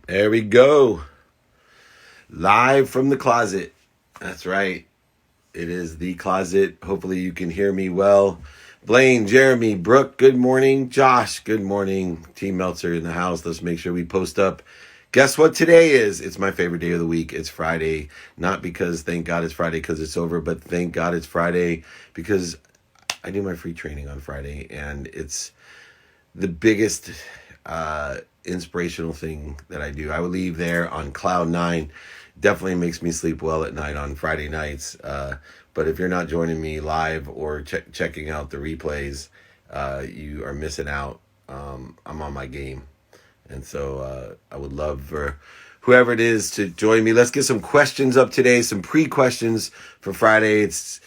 There we go. Live from the closet. That's right. It is the closet. Hopefully you can hear me well. Blaine, Jeremy, Brooke, good morning. Josh, good morning. D Meltzer in the house. Let's make sure we post up. Guess what today is? It's my favorite day of the week. It's Friday. Not because thank God it's Friday because it's over, but thank God it's Friday because I do my free training on Friday, and it's the biggest inspirational thing that I do. I would leave there on cloud nine. Definitely makes me sleep well at night on Friday nights. But if you're not joining me live or checking out the replays, you are missing out. I'm on my game. And so I would love for whoever it is to join me. Let's get some questions up today, some pre-questions for Friday. It's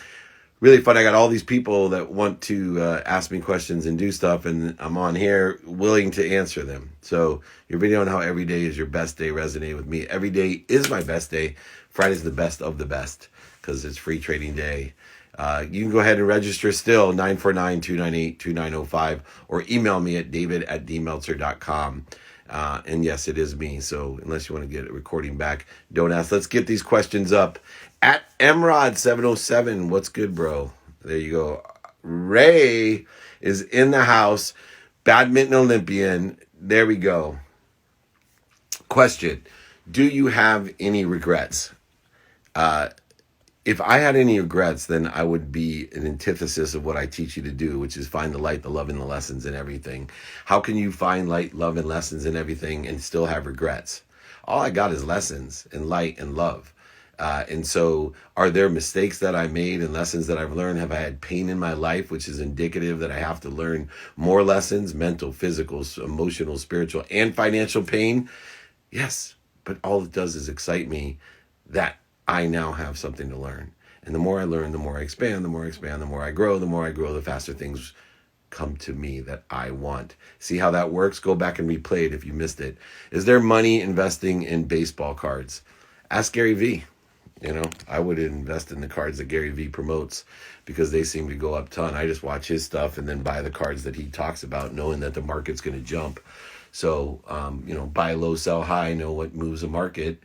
really fun. I got all these people that want to ask me questions and do stuff, and I'm on here willing to answer them. So your video on how every day is your best day resonated with me. Every day is my best day. Friday's the best of the best because it's free trading day. You can go ahead and register still, 949-298-2905, or email me at david@dmeltzer.com. And yes, it is me. So unless you want to get a recording back, don't ask. Let's get these questions up. At Emrod707, what's good, bro? There you go. Ray is in the house. Badminton Olympian. There we go. Question. Do you have any regrets? If I had any regrets, then I would be an antithesis of what I teach you to do, which is find the light, the love, and the lessons in everything. How can you find light, love, and lessons in everything and still have regrets? All I got is lessons and light and love. And so are there mistakes that I made and lessons that I've learned? Have I had pain in my life, which is indicative that I have to learn more lessons, mental, physical, emotional, spiritual, and financial pain? Yes, but all it does is excite me that I now have something to learn. And the more I learn, the more I expand, the more I expand, the more I grow, the faster things come to me that I want. See how that works? Go back and replay it if you missed it. Is there money investing in baseball cards? Ask Gary Vee. I would invest in the cards that Gary Vee promotes because they seem to go up a ton. I just watch his stuff and then buy the cards that he talks about, knowing that the market's going to jump. So, buy low, sell high, know what moves the market.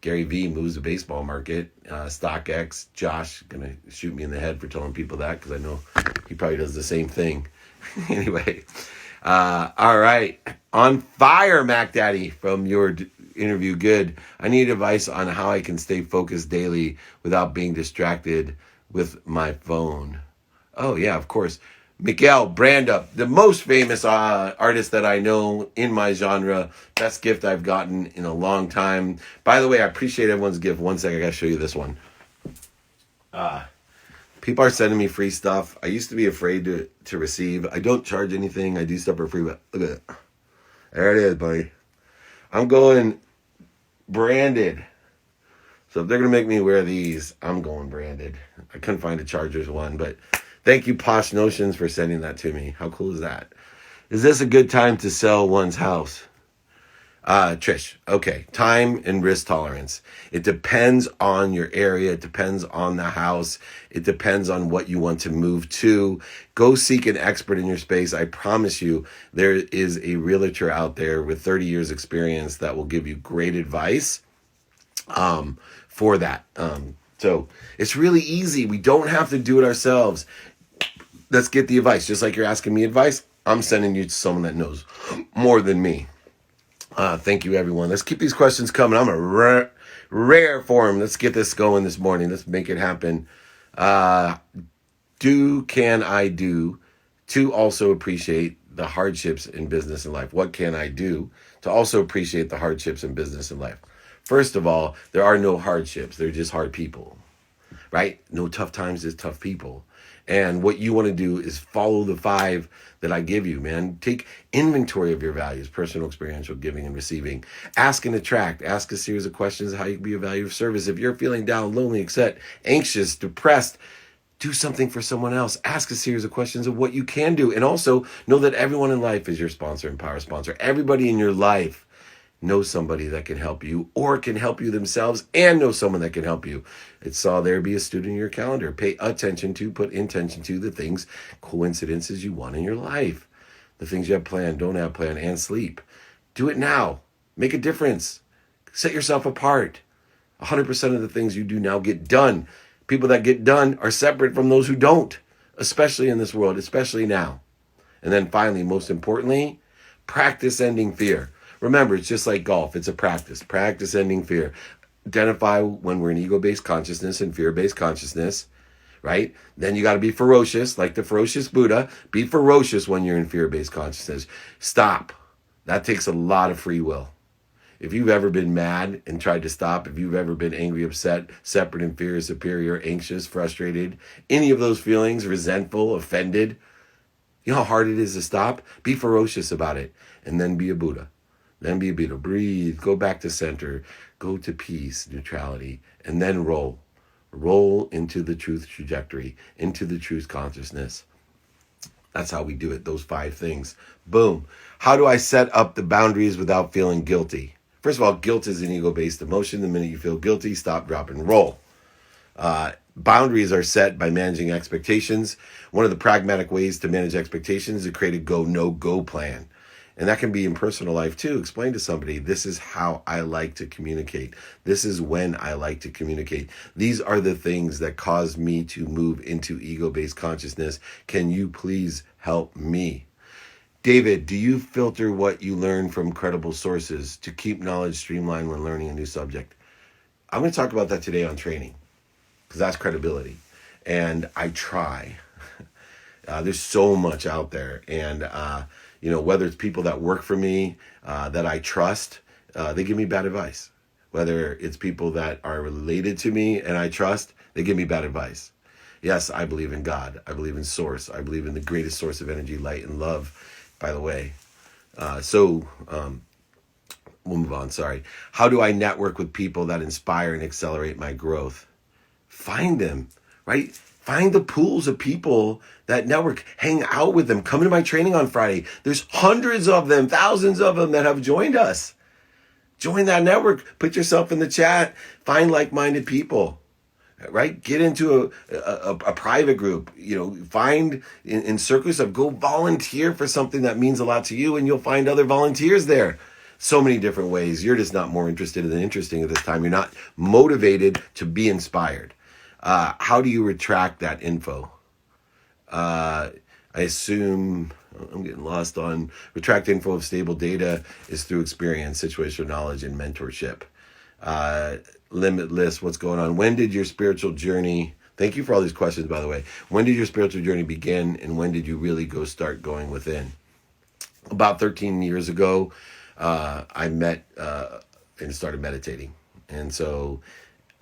Gary Vee moves the baseball market. StockX, Josh, going to shoot me in the head for telling people that because I know he probably does the same thing. Anyway, all right. On fire, Mac Daddy, from your interview. Good. I need advice on how I can stay focused daily without being distracted with my phone. Oh, yeah, of course. Miguel, brand up, the most famous artist that I know in my genre. Best gift I've gotten in a long time. By the way, I appreciate everyone's gift. One second, I gotta show you this one. People are sending me free stuff. I used to be afraid to receive. I don't charge anything. I do stuff for free, but look at it. There it is, buddy. I'm going branded. So if they're going to make me wear these, I'm going branded. I couldn't find a Chargers one, but thank you, Posh Notions, for sending that to me. How cool is that? Is this a good time to sell one's house? Trish, okay. Time and risk tolerance. It depends on your area. It depends on the house. It depends on what you want to move to. Go seek an expert in your space. I promise you, there is a realtor out there with 30 years experience that will give you great advice for that. So it's really easy. We don't have to do it ourselves. Let's get the advice. Just like you're asking me advice, I'm sending you to someone that knows more than me. Thank you, everyone. Let's keep these questions coming. I'm a rare for them. Let's get this going this morning. Let's make it happen. Can I do to also appreciate the hardships in business and life? What can I do to also appreciate the hardships in business and life? First of all, there are no hardships. They're just hard people, right? No tough times, just tough people. And what you want to do is follow the 5 that I give you, man. Take inventory of your values: personal, experiential, giving, and receiving. Ask and attract. Ask a series of questions how you can be a value of service. If you're feeling down, lonely, upset, anxious, depressed, do something for someone else. Ask a series of questions of what you can do. And also know that everyone in life is your sponsor and power sponsor. Everybody in your life know somebody that can help you or can help you themselves and know someone that can help you. It's saw there be a student in your calendar. Pay attention to, put intention to the things, coincidences you want in your life. The things you have planned, don't have planned, and sleep. Do it now. Make a difference. Set yourself apart. 100% of the things you do now get done. People that get done are separate from those who don't, especially in this world, especially now. And then finally, most importantly, practice ending fear. Remember, it's just like golf. It's a practice. Practice ending fear. Identify when we're in ego-based consciousness and fear-based consciousness, right? Then you got to be ferocious, like the ferocious Buddha. Be ferocious when you're in fear-based consciousness. Stop. That takes a lot of free will. If you've ever been mad and tried to stop, if you've ever been angry, upset, separate, inferior, superior, anxious, frustrated, any of those feelings, resentful, offended, you know how hard it is to stop? Be ferocious about it and then be a Buddha. Then be a Buddha. Breathe. Go back to center. Go to peace, neutrality, and then roll. Roll into the truth trajectory, into the truth consciousness. That's how we do it. Those 5 things. Boom. How do I set up the boundaries without feeling guilty? First of all, guilt is an ego-based emotion. The minute you feel guilty, stop, drop, and roll. Boundaries are set by managing expectations. One of the pragmatic ways to manage expectations is to create a go, no go plan. And that can be in personal life too. Explain to somebody, this is how I like to communicate. This is when I like to communicate. These are the things that cause me to move into ego-based consciousness. Can you please help me? David, do you filter what you learn from credible sources to keep knowledge streamlined when learning a new subject? I'm going to talk about that today on training, because that's credibility. And I try. There's so much out there. And, whether it's people that work for me, that I trust, they give me bad advice. Whether it's people that are related to me and I trust, they give me bad advice. Yes, I believe in God. I believe in source. I believe in the greatest source of energy, light, and love, by the way. We'll move on. Sorry. How do I network with people that inspire and accelerate my growth? Find them, right? Find the pools of people that network. Hang out with them. Come to my training on Friday. There's hundreds of them, thousands of them that have joined us. Join that network. Put yourself in the chat. Find like-minded people, right? Get into a private group. Find in circles of go volunteer for something that means a lot to you, and you'll find other volunteers there. So many different ways. You're just not more interested than interesting at this time. You're not motivated to be inspired. How do you retract that info? I assume I'm getting lost on retract info of stable data is through experience, situational knowledge, and mentorship. Limitless, what's going on? When did your spiritual journey, thank you for all these questions, by the way. When did your spiritual journey begin, and when did you really start going within? About 13 years ago, I met and started meditating. And so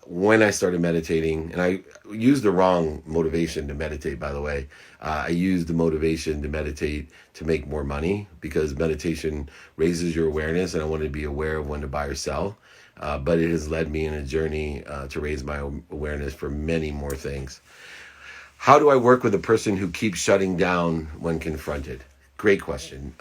when I started meditating, and I used the wrong motivation to meditate, by the way. I used the motivation to meditate to make more money, because meditation raises your awareness, and I wanted to be aware of when to buy or sell. But it has led me in a journey to raise my awareness for many more things. How do I work with a person who keeps shutting down when confronted? Great question.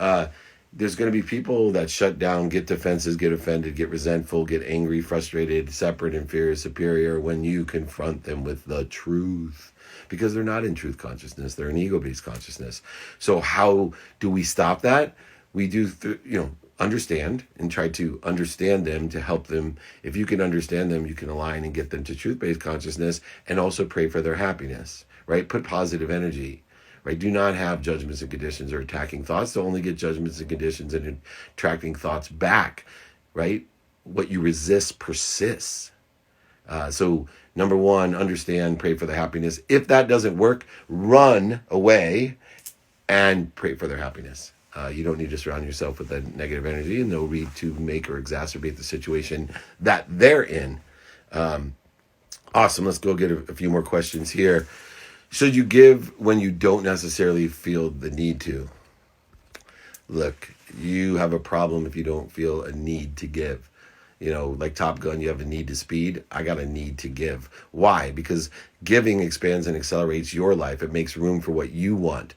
There's going to be people that shut down, get defenses, get offended, get resentful, get angry, frustrated, separate, inferior, superior when you confront them with the truth, because they're not in truth consciousness. They're in ego-based consciousness. So how do we stop that? We do, understand and try to understand them to help them. If you can understand them, you can align and get them to truth-based consciousness, and also pray for their happiness, right? Put positive energy. Right? Do not have judgments and conditions or attacking thoughts. To only get judgments and conditions and attracting thoughts back, right? What you resist persists. So number 1, understand, pray for their happiness. If that doesn't work, run away and pray for their happiness. You don't need to surround yourself with that negative energy, and no need to make or exacerbate the situation that they're in. Awesome. Let's go get a few more questions here. Should you give when you don't necessarily feel the need to? Look, you have a problem if you don't feel a need to give. Like Top Gun, you have a need to speed. I got a need to give. Why? Because giving expands and accelerates your life. It makes room for what you want.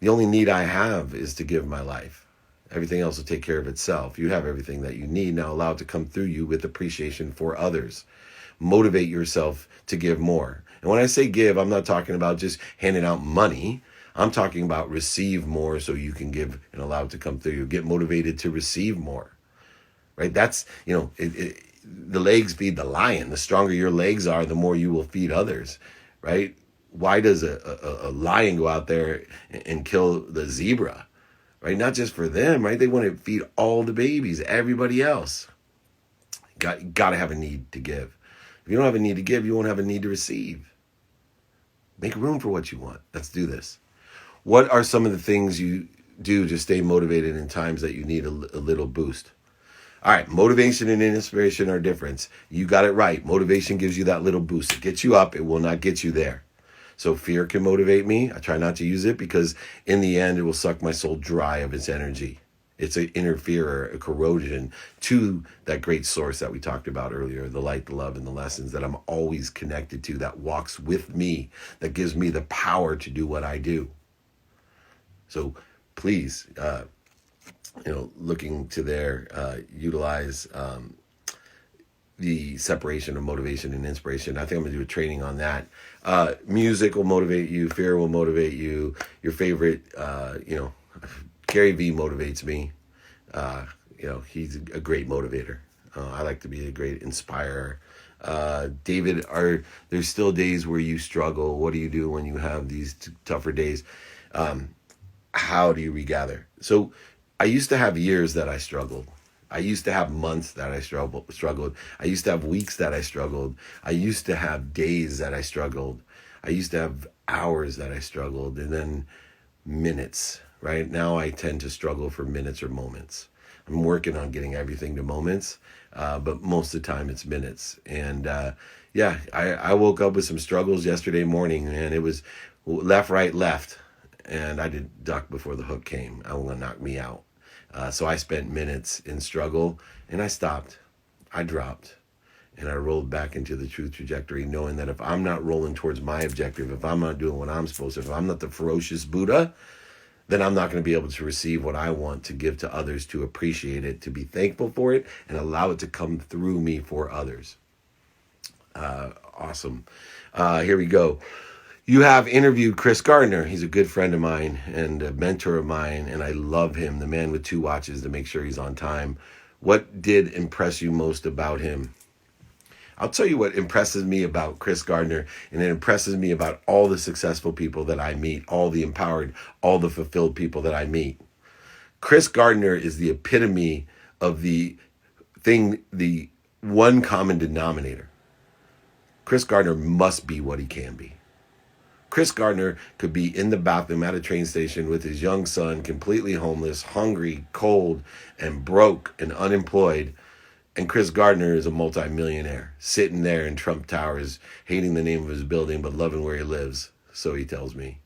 The only need I have is to give my life. Everything else will take care of itself. You have everything that you need. Now allow it to come through you with appreciation for others. Motivate yourself to give more. And when I say give, I'm not talking about just handing out money. I'm talking about receive more so you can give and allow it to come through you. Get motivated to receive more. right? That's, the legs feed the lion. The stronger your legs are, the more you will feed others, right? Why does a lion go out there and kill the zebra, right? Not just for them, right? They want to feed all the babies, everybody else. Got to have a need to give. If you don't have a need to give, you won't have a need to receive. Make room for what you want. Let's do this. What are some of the things you do to stay motivated in times that you need a little boost? All right, motivation and inspiration are different. You got it right. Motivation gives you that little boost. It gets you up. It will not get you there. So fear can motivate me. I try not to use it because in the end, it will suck my soul dry of its energy. It's an interferer, a corrosion to that great source that we talked about earlier, the light, the love, and the lessons that I'm always connected to, that walks with me, that gives me the power to do what I do. So please, looking to there, utilize the separation of motivation and inspiration. I think I'm going to do a training on that. Music will motivate you. Fear will motivate you. Your favorite, Gary Vee motivates me. He's a great motivator. I like to be a great inspirer. David, there's still days where you struggle? What do you do when you have these tougher days? How do you regather? So I used to have years that I struggled. I used to have months that I struggled. I used to have weeks that I struggled. I used to have days that I struggled. I used to have hours that I struggled, and then minutes. Right now, I tend to struggle for minutes or moments. I'm working on getting everything to moments, but most of the time it's minutes. And I woke up with some struggles yesterday morning, and it was left, right, left. And I did duck before the hook came. I want to knock me out. So I spent minutes in struggle, and I stopped. I dropped, and I rolled back into the truth trajectory, knowing that if I'm not rolling towards my objective, if I'm not doing what I'm supposed to, if I'm not the ferocious Buddha, then I'm not going to be able to receive what I want to give to others, to appreciate it, to be thankful for it, and allow it to come through me for others. Awesome. Here we go. You have interviewed Chris Gardner. He's a good friend of mine and a mentor of mine, and I love him, the man with two watches to make sure he's on time. What did impress you most about him? I'll tell you what impresses me about Chris Gardner, and it impresses me about all the successful people that I meet, all the empowered, all the fulfilled people that I meet. Chris Gardner is the epitome of the one common denominator. Chris Gardner must be what he can be. Chris Gardner could be in the bathroom at a train station with his young son, completely homeless, hungry, cold, and broke and unemployed. And Chris Gardner is a multimillionaire, sitting there in Trump Towers, hating the name of his building, but loving where he lives. So he tells me.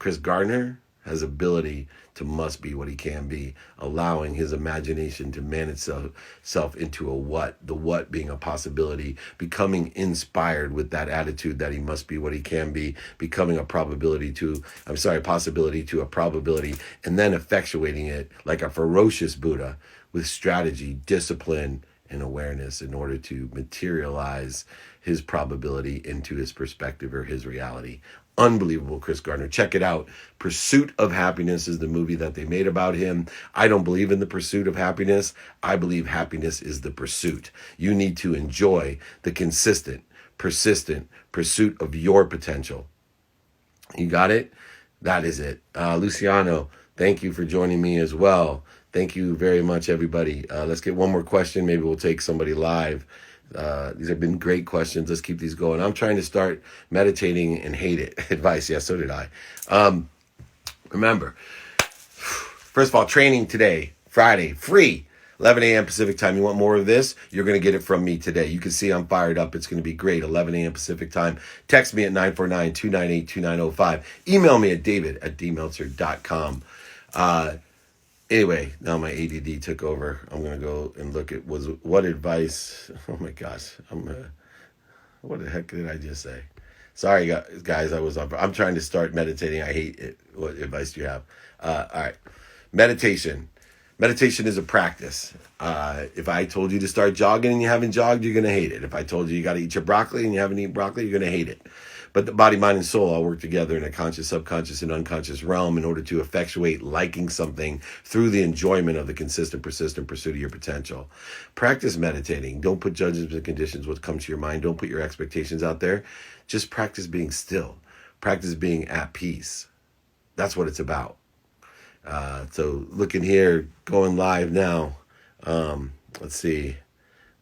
Chris Gardner has ability to must be what he can be, allowing his imagination to man itself into a what, the what being a possibility, becoming inspired with that attitude that he must be what he can be, becoming a possibility to a probability, and then effectuating it like a ferocious Buddha with strategy, discipline, and awareness in order to materialize his probability into his perspective or his reality. Unbelievable, Chris Gardner. Check it out. Pursuit of Happiness is the movie that they made about him. I don't believe in the pursuit of happiness. I believe happiness is the pursuit. You need to enjoy the consistent, persistent pursuit of your potential. You got it? That is it. Luciano, thank you for joining me as well. Thank you very much, everybody. Let's get one more question. Maybe we'll take somebody live. These have been great questions. Let's keep these going. I'm trying to start meditating and hate it. Advice. Yeah, so did I. Remember, first of all, training today, Friday, free, 11 a.m. Pacific time. You want more of this? You're going to get it from me today. You can see I'm fired up. It's going to be great. 11 a.m. Pacific time. Text me at 949-298-2905. Email me at david@dmeltzer.com. Anyway, now my ADD took over. I'm going to go and look at what advice. Oh my gosh. What the heck did I just say? Sorry, guys. I'm trying to start meditating. I hate it. What advice do you have? All right. Meditation. Meditation is a practice. If I told you to start jogging and you haven't jogged, you're going to hate it. If I told you got to eat your broccoli and you haven't eaten broccoli, you're going to hate it. But the body, mind, and soul all work together in a conscious, subconscious, and unconscious realm in order to effectuate liking something through the enjoyment of the consistent, persistent pursuit of your potential. Practice meditating. Don't put judgments and conditions what comes to your mind. Don't put your expectations out there. Just practice being still. Practice being at peace. That's what it's about. So looking here, going live now. Let's see.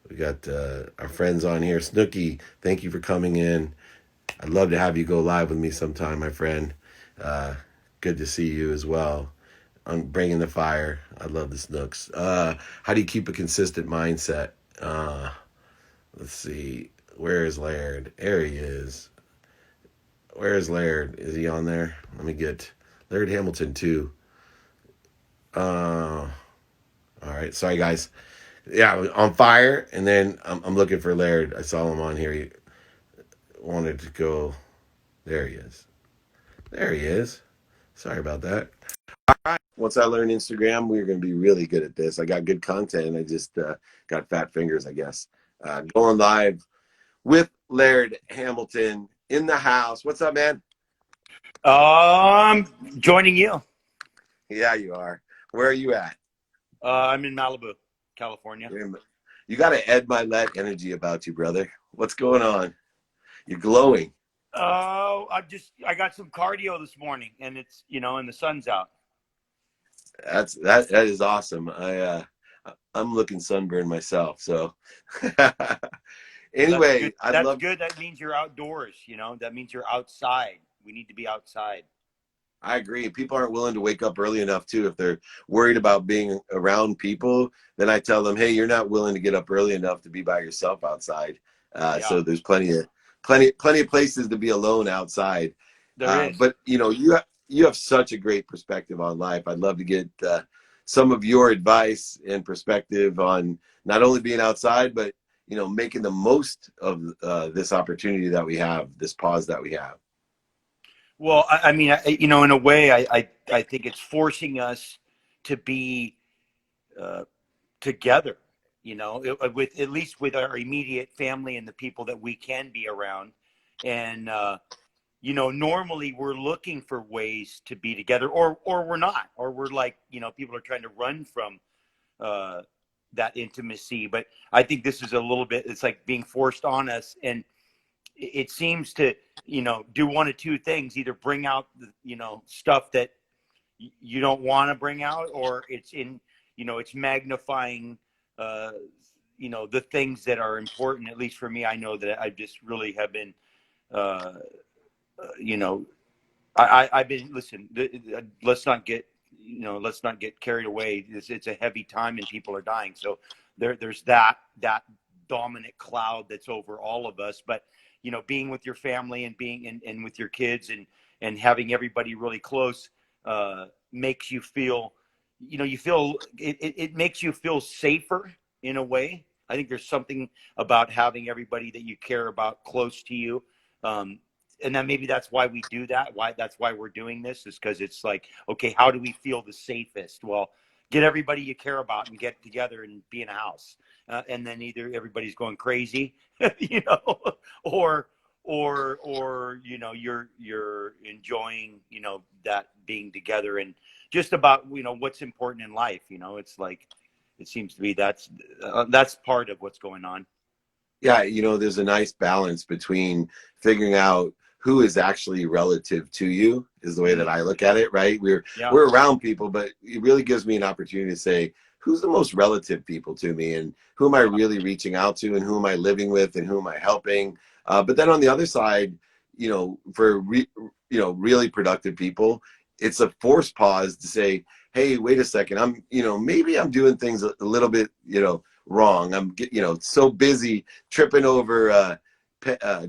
We got our friends on here. Snooky, thank you for coming in. I'd love to have you go live with me sometime, my friend. Good to see you as well. I'm bringing the fire. I love the Snooks. How do you keep a consistent mindset? Let's see. Where is Laird? There he is. Where is Laird? Is he on there? Let me get Laird Hamilton too. All right. Sorry, guys. Yeah, on fire. And then I'm looking for Laird. I saw him on here. He wanted to go. There he is. There he is. Sorry about that. All right. Once I learn Instagram, we're going to be really good at this. I got good content. I just got fat fingers, I guess. Going live with Laird Hamilton in the house. What's up, man? Joining you. Yeah, you are. Where are you at? I'm in Malibu, California. You got an Ed Milet energy about you, brother. What's going on? You're glowing. I got some cardio this morning, and it's and the sun's out. That is awesome. I'm looking sunburned myself. So anyway, That's good. That means you're outdoors. That means you're outside. We need to be outside. I agree. People aren't willing to wake up early enough too. If they're worried about being around people, then I tell them, hey, you're not willing to get up early enough to be by yourself outside. So there's plenty of places to be alone outside. There is. But you have such a great perspective on life. I'd love to get some of your advice and perspective on not only being outside, but making the most of this opportunity that we have, this pause that we have. Well, I mean, in a way, I think it's forcing us to be together. With at least with our immediate family and the people that we can be around, and normally we're looking for ways to be together, or we're not, or we're like, people are trying to run from that intimacy. But I think this is a little bit, it's like being forced on us, and it seems to, do one of two things: either bring out stuff that you don't want to bring out, or it's it's magnifying the things that are important. At least for me, I know that I just really have been I've been, listen, let's not get carried away. It's a heavy time and people are dying. So there's that dominant cloud that's over all of us. But, being with your family and being and with your kids and having everybody really close makes you feel, it makes you feel safer in a way. I think there's something about having everybody that you care about close to you. And then maybe that's why we do that. That's why we're doing this, is because it's like, okay, how do we feel the safest? Well, get everybody you care about and get together and be in a house. And then either everybody's going crazy, or you're enjoying, that being together and just about, what's important in life. It's like, it seems to be that's part of what's going on. Yeah, there's a nice balance between figuring out who is actually relative to you, is the way that I look at it, right? We're around people, but it really gives me an opportunity to say, who's the most relative people to me, and who am I really reaching out to, and who am I living with, and who am I helping? But then on the other side, for really productive people, it's a forced pause to say, hey, wait a second, I'm maybe I'm doing things a little bit wrong. I'm so busy tripping over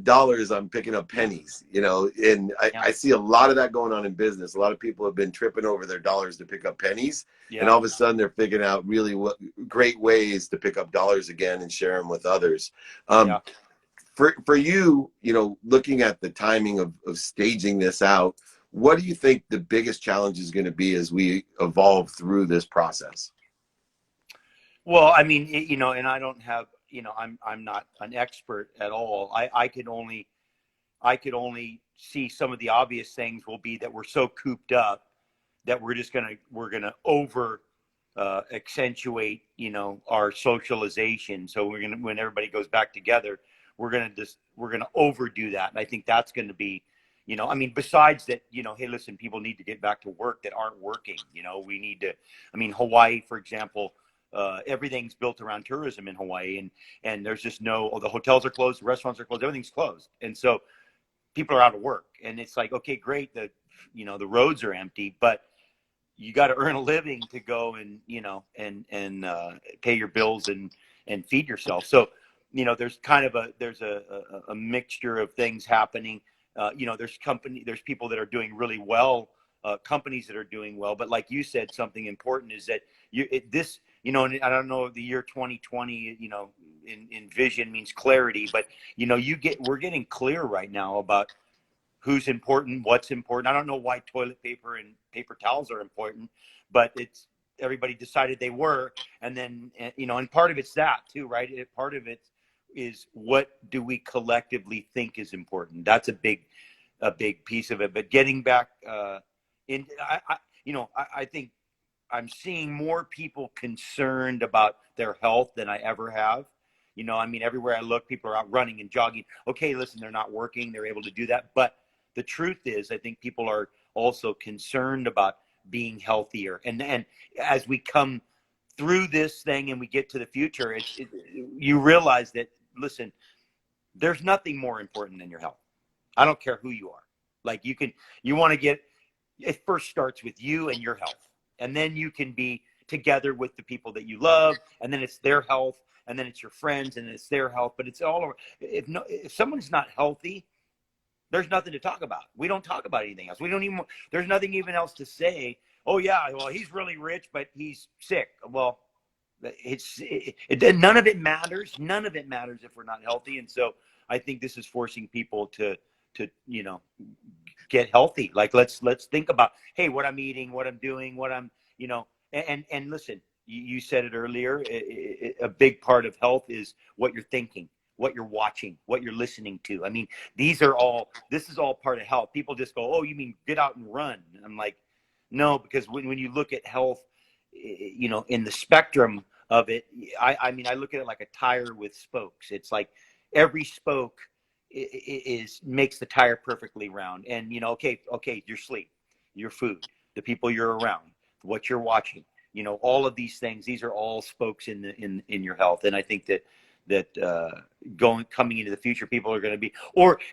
dollars, I'm picking up pennies, and I see a lot of that going on in business. A lot of people have been tripping over their dollars to pick up pennies, and all of a sudden they're figuring out really great ways to pick up dollars again and share them with others. For you, looking at the timing of staging this out, what do you think the biggest challenge is going to be as we evolve through this process? Well, I mean, and I don't have, I'm not an expert at all. I could only see some of the obvious things will be that we're so cooped up that we're gonna over accentuate, you know, our socialization. So when everybody goes back together, we're gonna overdo that. And I think that's going to be, you know, I mean, besides that, you know, hey, listen, people need to get back to work that aren't working. You know, we need to, I mean, Hawaii, for example, everything's built around tourism in Hawaii, and there's just the hotels are closed, the restaurants are closed, everything's closed. And so people are out of work, and it's like, okay, great. You know, the roads are empty, but you got to earn a living to go and, you know, and pay your bills and feed yourself. So, you know, there's kind of a mixture of things happening. You know, there's people that are doing really well, companies that are doing well. But like you said, something important is that you know, and I don't know, the year 2020, you know, in vision means clarity, but, you know, we're getting clear right now about who's important, what's important. I don't know why toilet paper and paper towels are important, but everybody decided they were. And then, you know, and part of it's that too, right? Part of it is, what do we collectively think is important? That's a big piece of it. But getting back I think I'm seeing more people concerned about their health than I ever have. You know, I mean, everywhere I look, people are out running and jogging. Okay, listen, they're not working, they're able to do that. But the truth is, I think people are also concerned about being healthier. And as we come through this thing and we get to the future, you realize that, listen, there's nothing more important than your health. I don't care who you are. Like, you want to it first starts with you and your health. And then you can be together with the people that you love. And then it's their health. And then it's your friends, and it's their health. But it's all over. If someone's not healthy, there's nothing to talk about. We don't talk about anything else. There's nothing even else to say. Oh yeah, well, he's really rich, but he's sick. Well, none of it matters. None of it matters if we're not healthy. And so I think this is forcing people to, you know, get healthy. Like, let's think about, hey, what I'm eating, what I'm doing, what I'm, you know, and listen, you said it earlier. A big part of health is what you're thinking, what you're watching, what you're listening to. I mean, this is all part of health. People just go, oh, you mean get out and run? And I'm like, no, because when you look at health, you know, in the spectrum of it, I mean, I look at it like a tire with spokes. It's like every spoke makes the tire perfectly round. And, you know, okay, your sleep, your food, the people you're around, what you're watching, you know, all of these things, these are all spokes in your health. And I think that coming into the future, people are going to be,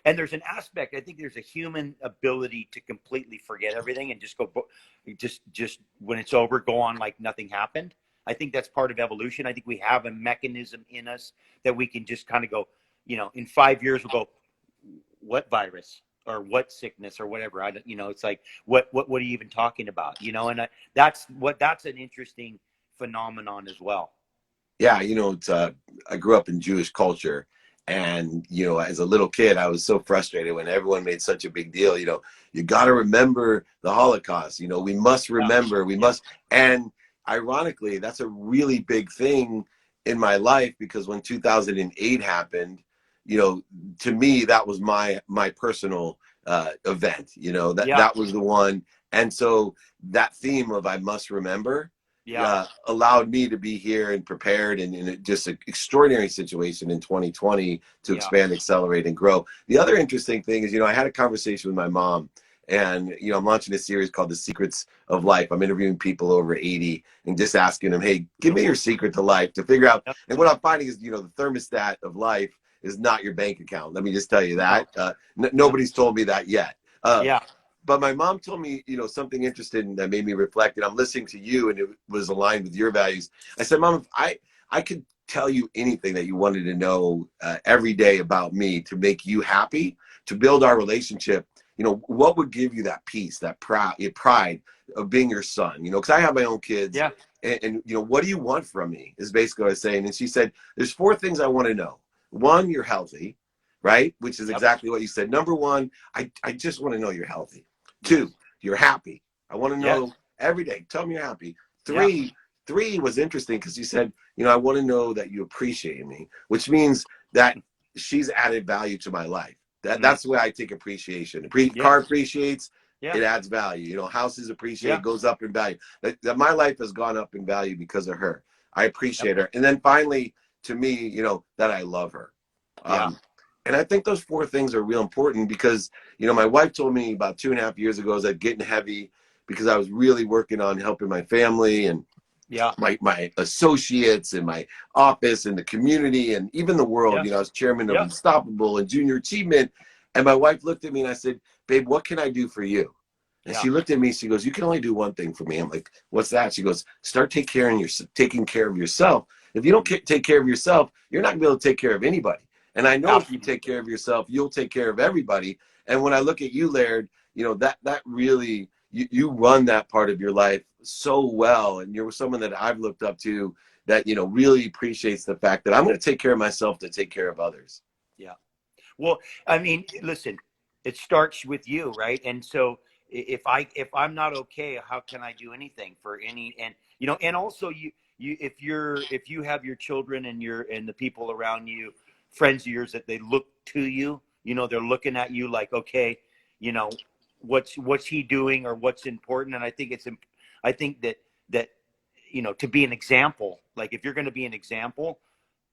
and there's an aspect, I think there's a human ability to completely forget everything and just go, just when it's over, go on like nothing happened. I think that's part of evolution. I think we have a mechanism in us that we can just kind of go, you know, in 5 years we'll go, what virus or what sickness or whatever. You know, it's like, what are you even talking about? You know, and that's an interesting phenomenon as well. Yeah, you know, I grew up in Jewish culture, and, you know, as a little kid, I was so frustrated when everyone made such a big deal. You know, you got to remember the Holocaust. You know, we must remember, must. And ironically, that's a really big thing in my life, because when 2008 happened, you know, to me, that was my personal event. You know, that was the one. And so that theme of I must remember allowed me to be here and prepared, and in just an extraordinary situation in 2020 to expand, accelerate, and grow. The other interesting thing is, you know, I had a conversation with my mom, and, you know, I'm launching a series called The Secrets of Life. I'm interviewing people over 80 and just asking them, hey, give me your secret to life, to figure out. And what I'm finding is, you know, the thermostat of life is not your bank account. Let me just tell you that. Nobody's told me that yet. But my mom told me, you know, something interesting that made me reflect, and I'm listening to you, and it was aligned with your values. I said, Mom, if I could tell you anything that you wanted to know every day about me to make you happy, to build our relationship, you know, what would give you that peace, that pride of being your son? You know, because I have my own kids. And, you know, what do you want from me is basically what I was saying. And she said, there's 4 things I want to know. 1, you're healthy, right? Which is exactly what you said. Number 1, I just want to know you're healthy. 2, you're happy. I want to know every day. Tell me you're happy. 3 was interesting because you said, you know, I want to know that you appreciate me, which means that she's added value to my life. That's the way I take appreciation. Yeah. Car appreciates, Yeah. it adds value. You know, houses appreciate, Yeah. goes up in value. That my life has gone up in value because of her. I Yep. appreciate her. And then finally, to me, you know, that I love her. Yeah. And I think those four things are real important because, you know, my wife told me about 2.5 years ago, as I was getting heavy because I was really working on helping my family and Yeah. my associates and my office and the community and even the world. Yeah. You know, I was chairman of Yeah. Unstoppable and Junior Achievement. And my wife looked at me and I said, babe, what can I do for you? And Yeah. she looked at me, she goes, you can only do one thing for me. I'm like, what's that? She goes, start taking care of yourself. If you don't take care of yourself, you're not gonna be able to take care of anybody. And I know if you take Absolutely. care of yourself, you'll take care of everybody. And when I look at you, Laird, you know, that really, you run that part of your life so well. And you're someone that I've looked up to that, you know, really appreciates the fact that I'm going to take care of myself to take care of others. Yeah. Well, I mean, listen, it starts with you, right? And so if I'm not okay, how can I do anything for any, and you know, and also if you have your children and the people around you, friends of yours, that they look to you, you know, they're looking at you like, okay, you know, what's he doing or what's important. And I think I think that you know, to be an example, like if you're going to be an example,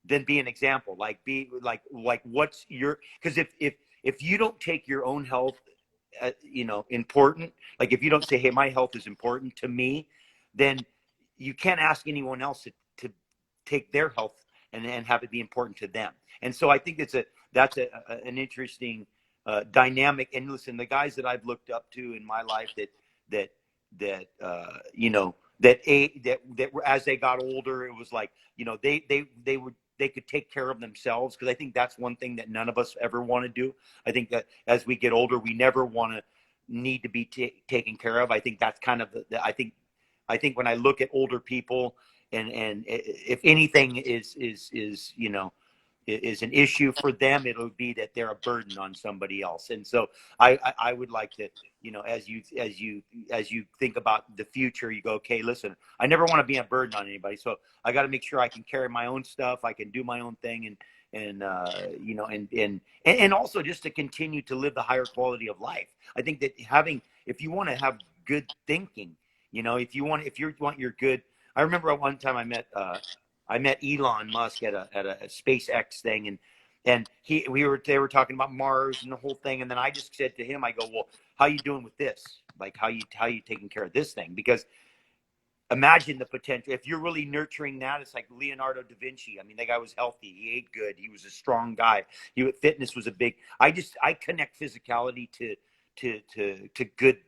then be an example. Like be like what's your, because if you don't take your own health you know, important, like if you don't say, hey, my health is important to me, then you can't ask anyone else to take their health and have it be important to them. And so I think that's an interesting dynamic. And listen, the guys that I've looked up to in my life that you know, that were, as they got older, it was like, you know, they could take care of themselves, because I think that's one thing that none of us ever want to do. I think that as we get older, we never want to need to be taken care of. I think that's kind of I think when I look at older people, and if anything is you know, is an issue for them, it'll be that they're a burden on somebody else. And so I would like to, you know, as you think about the future, you go, okay, listen, I never want to be a burden on anybody. So I got to make sure I can carry my own stuff. I can do my own thing. And you know, and also just to continue to live the higher quality of life. I think that if you want to have good thinking, you know, if you want your good, I remember at one time I met Elon Musk at a SpaceX thing, and they were talking about Mars and the whole thing, and then I just said to him, I go, well, how you doing with this? Like how you taking care of this thing? Because imagine the potential if you're really nurturing that. It's like Leonardo da Vinci. I mean, that guy was healthy, he ate good, he was a strong guy. Fitness was a big. I connect physicality to good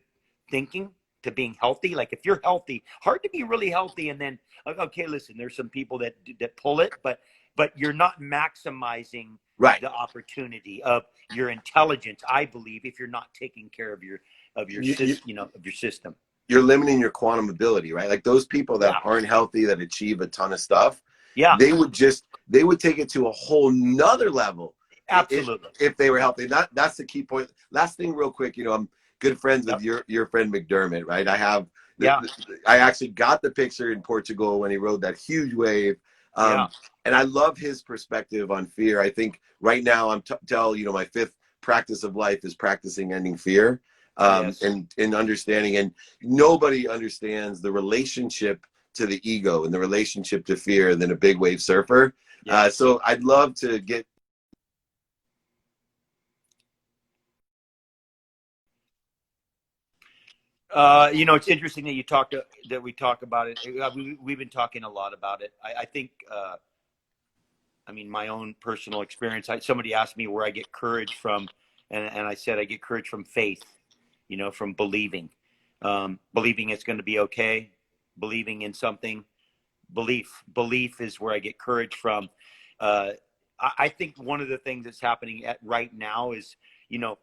thinking, to being healthy. Like if you're healthy, hard to be really healthy, and then okay, listen, there's some people that pull it, but you're not maximizing Right. the opportunity of your intelligence, I believe, if you're not taking care of your system, you know, of your system. You're limiting your quantum ability, right? Like those people that Yeah. aren't healthy, that achieve a ton of stuff, Yeah. they would take it to a whole nother level Absolutely. if they were healthy. That's the key point. Last thing real quick, you know, I'm good friends with Yep. your friend McDermott, right? Yeah. I actually got the picture in Portugal when he rode that huge wave. Yeah. And I love his perspective on fear. I think right now you know, my fifth practice of life is practicing ending fear. Yes. And understanding, and nobody understands the relationship to the ego and the relationship to fear than a big wave surfer. Yeah. So I'd love to get. You know, it's interesting that we talk about it. We've been talking a lot about it. I think, I mean, my own personal experience. Somebody asked me where I get courage from, and I said I get courage from faith. You know, from believing, believing it's going to be okay, believing in something. Belief is where I get courage from. Uh, I think one of the things that's happening right now is, you know,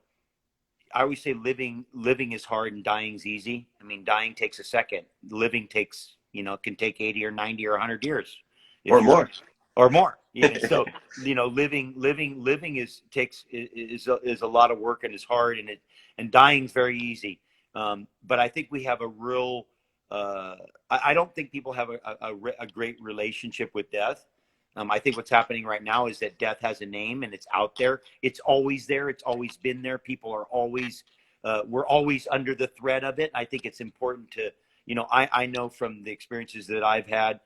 I always say living is hard and dying's easy. I mean, dying takes a second. Living takes, you know, can take 80 or 90 or 100 years Or if you're, more. or more. You know, so, you know, living is a lot of work and is hard, and dying's very easy. But I think we have a real, I don't think people have a great relationship with death. I think what's happening right now is that death has a name and it's out there. It's always there. It's always been there. People are always, we're always under the threat of it. I think it's important to, you know, I know from the experiences that I've had,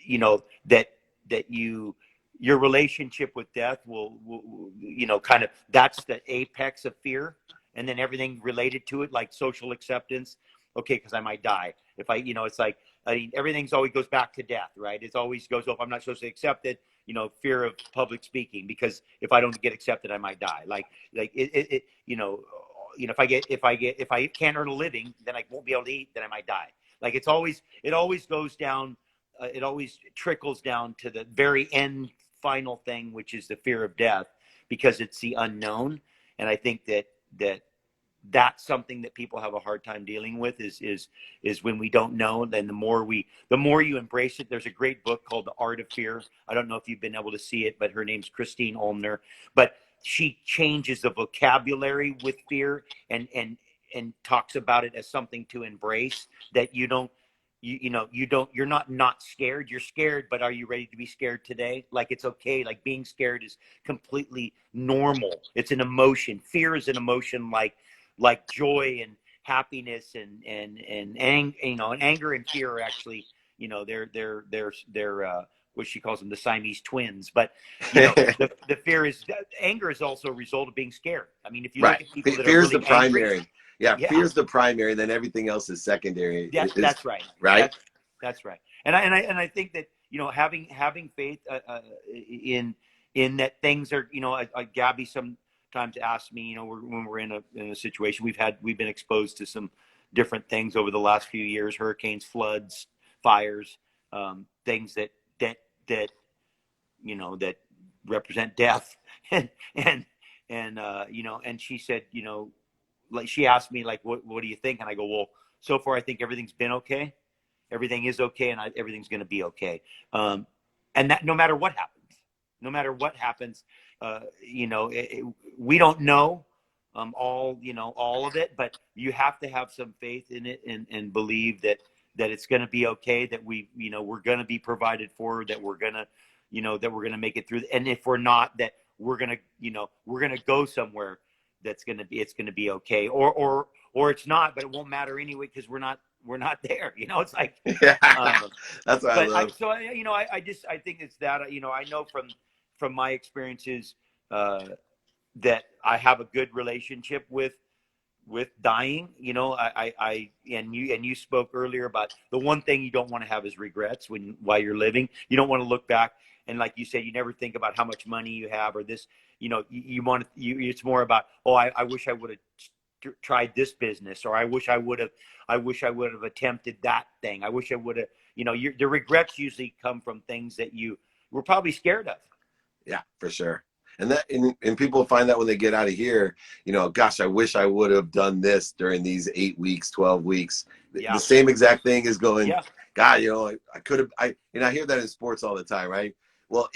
you know, that your relationship with death will, you know, kind of, that's the apex of fear. And then everything related to it, like social acceptance. Okay, because I might die. If I, you know, it's like, I mean, everything's always goes back to death, right? It always goes, oh, if I'm not socially accepted, you know, fear of public speaking, because if I don't get accepted, I might die. Like you know, if I can't earn a living, then I won't be able to eat, then I might die. Like it always goes down, it always trickles down to the very end final thing, which is the fear of death, because it's the unknown. And I think that's something that people have a hard time dealing with is when we don't know. Then the more you embrace it. There's a great book called The Art of Fear. I don't know if you've been able to see it, but her name's Christine Olmner. But she changes the vocabulary with fear and talks about it as something to embrace, that you're not scared. You're scared, but are you ready to be scared today? Like, it's okay. Like, being scared is completely normal. It's an emotion. Fear is an emotion like joy and happiness and anger and fear are actually, you know, they're what she calls them, the Siamese twins. But you know, the fear is, anger is also a result of being scared. I mean, if you look at people that are really the primary angry, fear's the primary, then everything else is secondary. That's right. That's right. And I think that, you know, having faith in that things are, you know, Gabby sometimes asks me, you know, when we're in a situation, we've been exposed to some different things over the last few years: hurricanes, floods, fires, things that you know, that represent death. and you know, and she said, you know, like, she asked me, like, what do you think? And I go, well, so far I think everything's been okay. Everything is okay, and everything's going to be okay. And that no matter what happens, you know, we don't know all of it, but you have to have some faith in it and believe that it's going to be okay, that we're going to be provided for, that we're going to make it through. And if we're not, that we're going to go somewhere it's going to be okay, or it's not, but it won't matter anyway, because we're not there. You know, it's like, that's what I love. I think it's that, you know, I know from my experiences that I have a good relationship with dying. You know, you spoke earlier about the one thing you don't want to have is regrets while you're living. You don't want to look back and, like you said, you never think about how much money you have or this. You know, it's more about, oh, I wish I would have tried this business, or I wish I would have attempted that thing. I wish I would have. You know, the regrets usually come from things that you were probably scared of. Yeah, for sure. And people find that when they get out of here, you know, gosh, I wish I would have done this during these 8 weeks, 12 weeks. The same exact thing is going, God, you know, I could have, I hear that in sports all the time, right? Well,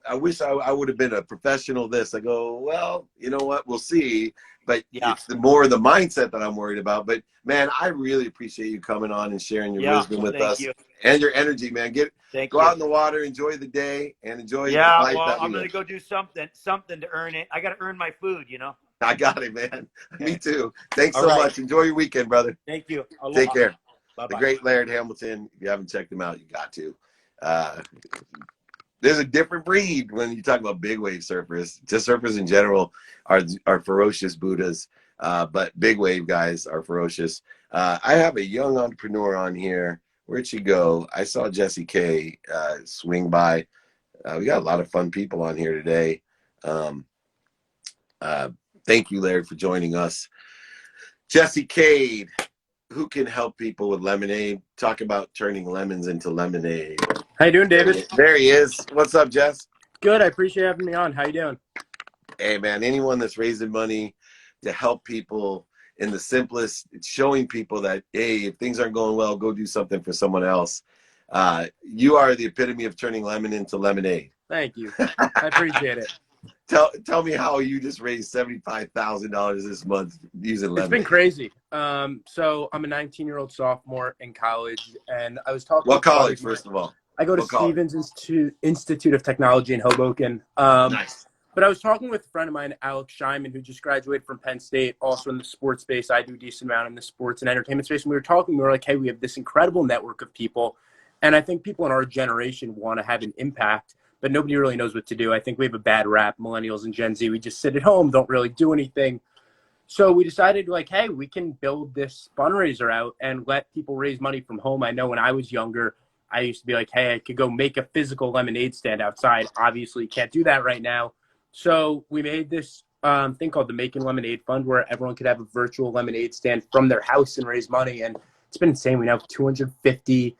I wish I would have been a professional this. I go, well, you know what? We'll see. But it's the mindset that I'm worried about. But, man, I really appreciate you coming on and sharing your wisdom with us. And your energy, man. Go out in the water, enjoy the day, and enjoy the life. Well, I'm going to go do something to earn it. I got to earn my food, you know. I got it, man. Okay. Me too. Thanks so much. Enjoy your weekend, brother. Thank you. Aloha. Take care. Bye-bye. The great Laird Hamilton. If you haven't checked him out, you got to. There's a different breed when you talk about big wave surfers. Just surfers in general are ferocious Buddhas, but big wave guys are ferocious. I have a young entrepreneur on here. Where'd she go? I saw Jessie K swing by. We got a lot of fun people on here today. Thank you, Laird, for joining us. Jessie K, who can help people with lemonade? Talk about turning lemons into lemonade. How you doing, David? There he is. What's up, Jess? Good. I appreciate having me on. How you doing? Hey, man, anyone that's raising money to help people in the simplest, it's showing people that, hey, if things aren't going well, go do something for someone else. You are the epitome of turning lemon into lemonade. Thank you. I appreciate it. Tell me how you just raised $75,000 this month using lemonade. It's been crazy. So I'm a 19-year-old sophomore in college, and I was talking. What college, first of all? I go to What college? Stevens Institute of Technology in Hoboken. Nice. But I was talking with a friend of mine, Alex Scheinman, who just graduated from Penn State, also in the sports space. I do a decent amount in the sports and entertainment space. And we were talking, we were like, hey, we have this incredible network of people. And I think people in our generation want to have an impact, but nobody really knows what to do. I think we have a bad rap, millennials and Gen Z. We just sit at home, don't really do anything. So we decided, like, hey, we can build this fundraiser out and let people raise money from home. I know when I was younger, I used to be like, hey, I could go make a physical lemonade stand outside. Obviously, can't do that right now. So we made this thing called the Making Lemonade Fund, where everyone could have a virtual lemonade stand from their house and raise money. And it's been insane. We now have 250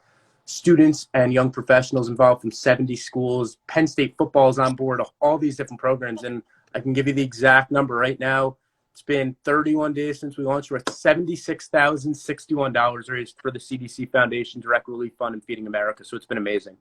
students and young professionals involved from 70 schools. Penn State football is on board, all these different programs. And I can give you the exact number right now. It's been 31 days since we launched. We're at $76,061 raised for the CDC Foundation Direct Relief Fund and Feeding America. So it's been amazing.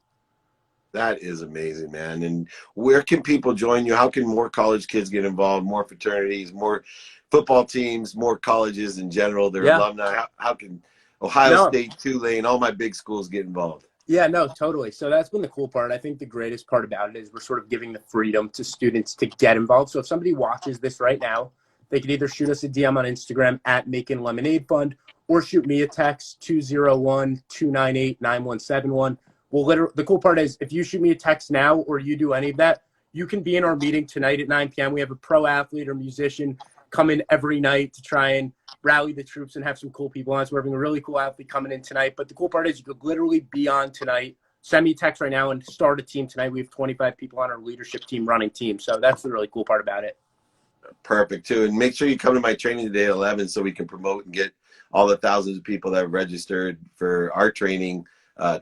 That is amazing, man. And where can people join you? How can more college kids get involved? More fraternities, more football teams, more colleges in general, their alumni? How can Ohio State, Tulane, all my big schools get involved? Yeah, no, totally. So that's been the cool part. I think the greatest part about it is we're sort of giving the freedom to students to get involved. So if somebody watches this right now, they could either shoot us a DM on Instagram at Making Lemonade Fund or shoot me a text 201-298-9171. The cool part is if you shoot me a text now or you do any of that, you can be in our meeting tonight at 9 p.m. We have a pro athlete or musician come in every night to try and rally the troops and have some cool people on. So we're having a really cool athlete coming in tonight. But the cool part is you could literally be on tonight. Send me a text right now and start a team tonight. We have 25 people on our leadership team running teams. So that's the really cool part about it. Perfect, too. And make sure you come to my training today at 11 so we can promote and get all the thousands of people that have registered for our training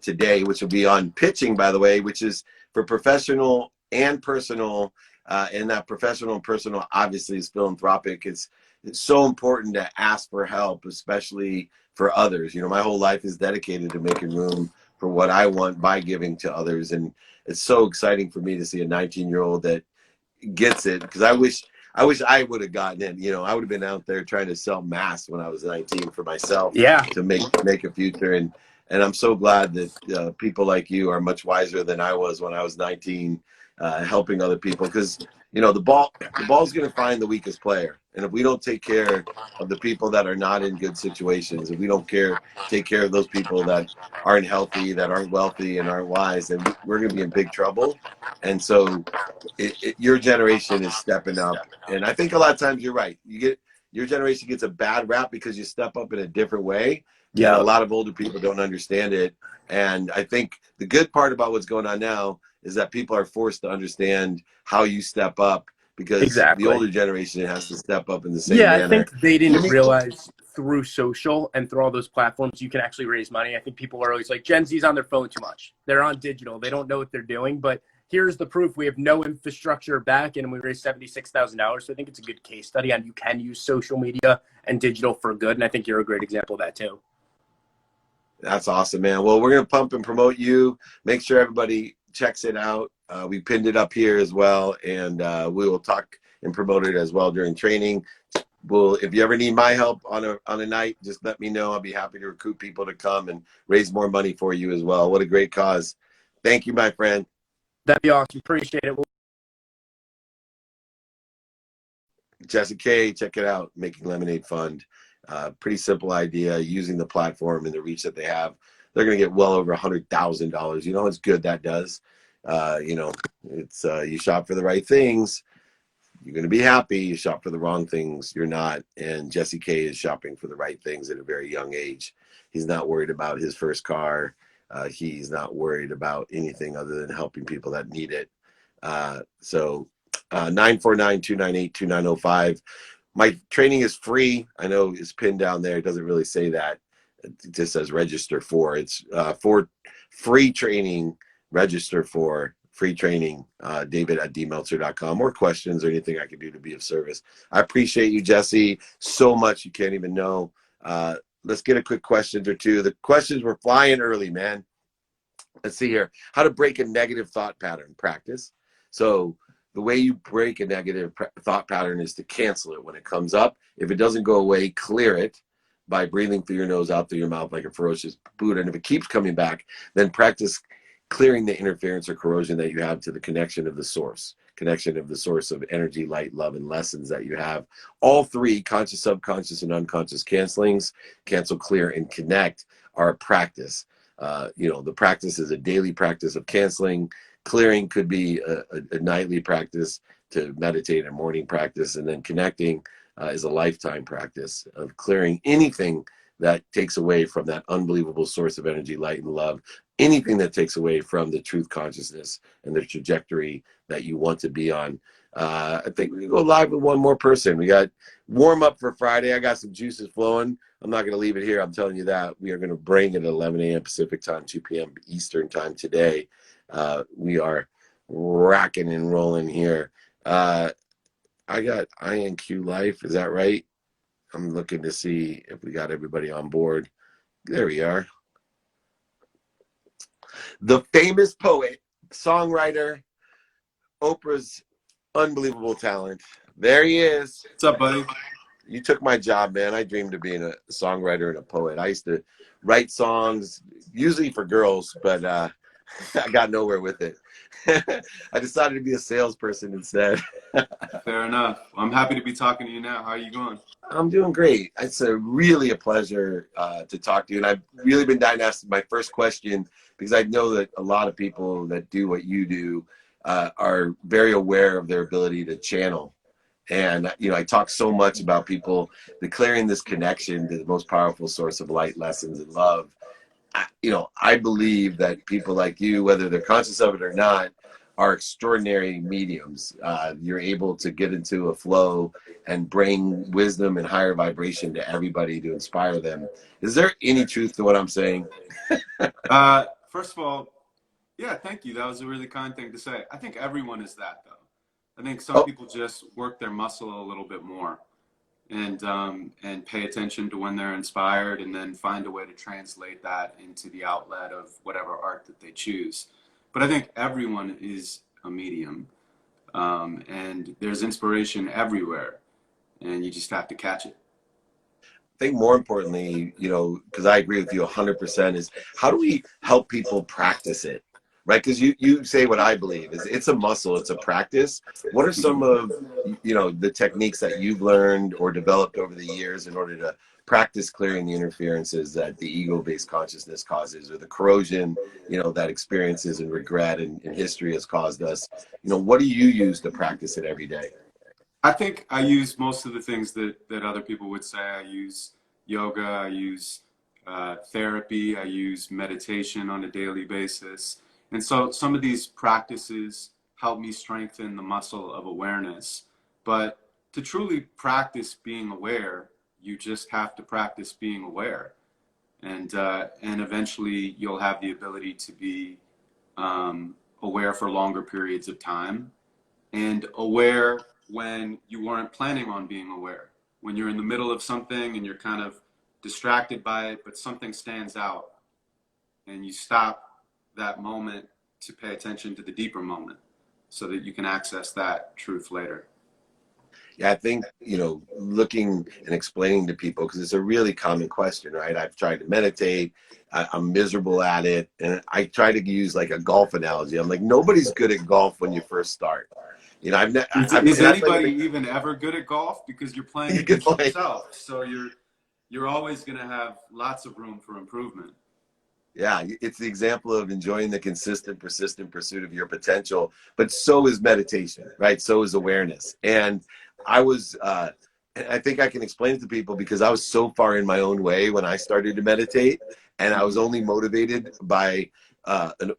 today, which will be on pitching, by the way, which is for professional and personal. And that professional and personal obviously is philanthropic. It's so important to ask for help, especially for others. You know, my whole life is dedicated to making room for what I want by giving to others. And it's so exciting for me to see a 19-year-old that gets it, because I wish I would have gotten it. You know, I would have been out there trying to sell masks when I was 19 for myself to make a future. And I'm so glad that people like you are much wiser than I was when I was 19, helping other people. Because, you know, the ball's going to find the weakest player. And if we don't take care of the people that are not in good situations, if we don't take care of those people that aren't healthy, that aren't wealthy and aren't wise, then we're going to be in big trouble. And so your generation is stepping up. And I think a lot of times you're right. Your generation gets a bad rap because you step up in a different way. Yeah. A lot of older people don't understand it. And I think the good part about what's going on now is that people are forced to understand how you step up, because the older generation has to step up in the same manner. I think they didn't realize through social and through all those platforms you can actually raise money. I think people are always like, Gen Z's on their phone too much. They're on digital. They don't know what they're doing. But here's the proof. We have no infrastructure back and we raised $76,000. So I think it's a good case study on you can use social media and digital for good. And I think you're a great example of that too. That's awesome, man. Well, we're going to pump and promote you. Make sure everybody checks it out. We pinned it up here as well, and we will talk and promote it as well during training. If you ever need my help on a night, just let me know. I'll be happy to recruit people to come and raise more money for you as well. What a great cause. Thank you, my friend. That'd be awesome. Appreciate it. Jessica K, check it out. Making Lemonade Fund. Pretty simple idea, using the platform and the reach that they have. They're going to get well over $100,000. You know, it's good that does. You know, it's you shop for the right things, you're going to be happy. You shop for the wrong things, you're not. And Jesse K is shopping for the right things at a very young age. He's not worried about his first car. He's not worried about anything other than helping people that need it. So 949-298-2905. My training is free. I know it's pinned down there. It doesn't really say that. It just says register for. It's for free training. Register for free training. David at dmeltzer.com. More questions or anything I can do to be of service. I appreciate you, Jesse, so much. You can't even know. Let's get a quick question or two. The questions were flying early, man. Let's see here. How to break a negative thought pattern. Practice. So the way you break a negative thought pattern is to cancel it when it comes up. If it doesn't go away, clear it by breathing through your nose, out through your mouth like a ferocious Buddha. And if it keeps coming back, then practice clearing the interference or corrosion that you have to the connection of the source of energy, light, love, and lessons that you have. All three, conscious, subconscious, and unconscious cancelings, cancel, clear, and connect, are a practice. The practice is a daily practice of canceling. Clearing could be a nightly practice to meditate, a morning practice, and then connecting is a lifetime practice of clearing anything that takes away from that unbelievable source of energy, light, and love, anything that takes away from the truth consciousness and the trajectory that you want to be on. I think we can go live with one more person. We got warm up for Friday. I got some juices flowing. I'm not going to leave it here. I'm telling you that. We are going to bring it at 11 a.m. Pacific time, 2 p.m. Eastern time today. We are racking and rolling here. I got INQ Life. Is that right? I'm looking to see if we got everybody on board. There we are. The famous poet, songwriter, Oprah's unbelievable talent. There he is. What's up, buddy? You took my job, man. I dreamed of being a songwriter and a poet. I used to write songs, usually for girls, but I got nowhere with it. I decided to be a salesperson instead. Fair enough. I'm happy to be talking to you now. How are you going? I'm doing great. It's really a pleasure to talk to you. And I've really been dying to ask my first question, because I know that a lot of people that do what you do are very aware of their ability to channel. And, I talk so much about people declaring this connection to the most powerful source of light, lessons, and love. I believe that people like you, whether they're conscious of it or not, are extraordinary mediums. You're able to get into a flow and bring wisdom and higher vibration to everybody to inspire them. Is there any truth to what I'm saying? First of all, yeah, thank you. That was a really kind thing to say. I think everyone is that, though. I think some people just work their muscle a little bit more and pay attention to when they're inspired, and then find a way to translate that into the outlet of whatever art that they choose. But I think everyone is a medium, and there's inspiration everywhere, and you just have to catch it. I think more importantly, because I agree with you 100%, is how do we help people practice it? Right? Because you say what I believe is it's a muscle, it's a practice. What are some of, the techniques that you've learned or developed over the years in order to practice clearing the interferences that the ego-based consciousness causes, or the corrosion, that experiences and regret and history has caused us? What do you use to practice it every day? I think I use most of the things that other people would say. I use yoga, I use therapy, I use meditation on a daily basis. And so some of these practices help me strengthen the muscle of awareness. But to truly practice being aware, you just have to practice being aware. And eventually you'll have the ability to be aware for longer periods of time, and aware when you weren't planning on being aware. When you're in the middle of something and you're kind of distracted by it, but something stands out, and you stop that moment to pay attention to the deeper moment so that you can access that truth later. Yeah, I think, looking and explaining to people, because it's a really common question, right? I've tried to meditate, I'm miserable at it, and I try to use like a golf analogy. I'm like, nobody's good at golf when you first start. Is anybody even ever good at golf? Because you're playing against yourself, so you're always going to have lots of room for improvement. Yeah, it's the example of enjoying the consistent, persistent pursuit of your potential. But so is meditation, right? So is awareness. And I think I can explain it to people because I was so far in my own way when I started to meditate, and I was only motivated by